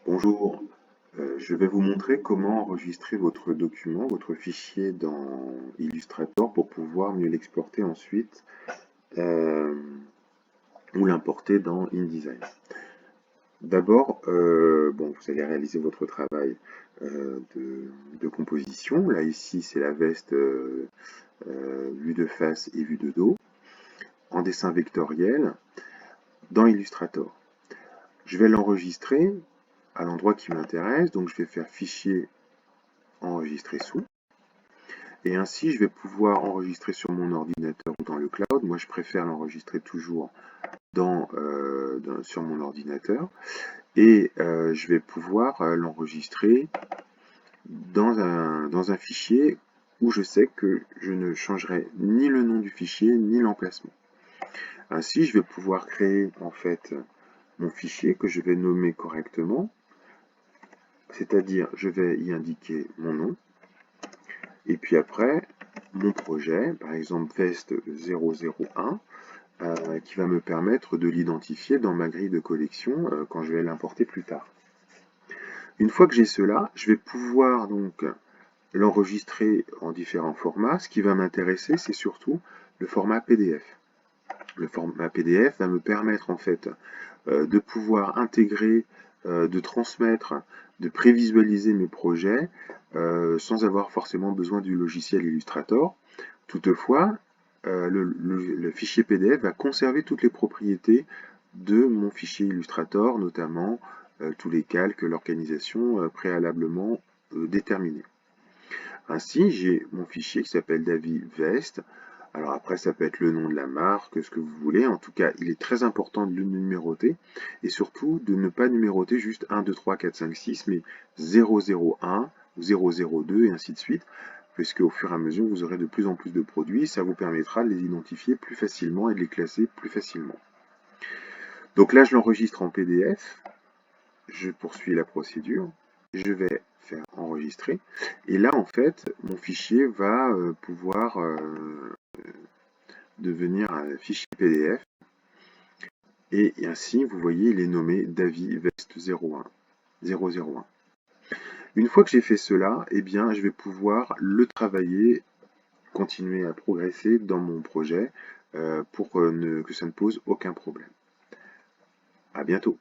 Bonjour, je vais vous montrer comment enregistrer votre document, votre fichier dans Illustrator pour pouvoir mieux l'exporter ensuite euh, ou l'importer dans InDesign. D'abord, vous allez réaliser votre travail de composition. Là, ici, c'est la veste vue de face et vue de dos en dessin vectoriel dans Illustrator. Je vais l'enregistrer à l'endroit qui m'intéresse, donc je vais faire Fichier, enregistrer sous. Et ainsi, je vais pouvoir enregistrer sur mon ordinateur ou dans le cloud. Moi, je préfère l'enregistrer toujours sur mon ordinateur. Et je vais pouvoir l'enregistrer dans un fichier où je sais que je ne changerai ni le nom du fichier, ni l'emplacement. Ainsi, je vais pouvoir créer en fait mon fichier que je vais nommer correctement. C'est-à-dire, je vais y indiquer mon nom. Et puis après, mon projet, par exemple Vest 001, qui va me permettre de l'identifier dans ma grille de collection quand je vais l'importer plus tard. Une fois que j'ai cela, je vais pouvoir donc l'enregistrer en différents formats. Ce qui va m'intéresser, c'est surtout le format PDF. Le format PDF va me permettre en fait de pouvoir intégrer, de transmettre, de prévisualiser mes projets sans avoir forcément besoin du logiciel Illustrator. Toutefois, le fichier PDF va conserver toutes les propriétés de mon fichier Illustrator, notamment tous les calques, l'organisation préalablement déterminée. Ainsi, j'ai mon fichier qui s'appelle David Vest. Alors après, ça peut être le nom de la marque, ce que vous voulez. En tout cas, il est très important de le numéroter et surtout de ne pas numéroter juste 1, 2, 3, 4, 5, 6, mais 001, 002 et ainsi de suite, puisque au fur et à mesure, vous aurez de plus en plus de produits. Ça vous permettra de les identifier plus facilement et de les classer plus facilement. Donc là, je l'enregistre en PDF. Je poursuis la procédure. Je vais faire enregistrer. Et là, en fait, mon fichier va pouvoir devenir un fichier PDF. Et ainsi, vous voyez, il est nommé David Vest 001. Une fois que j'ai fait cela, eh bien, je vais pouvoir le travailler, continuer à progresser dans mon projet pour que ça ne pose aucun problème. À bientôt.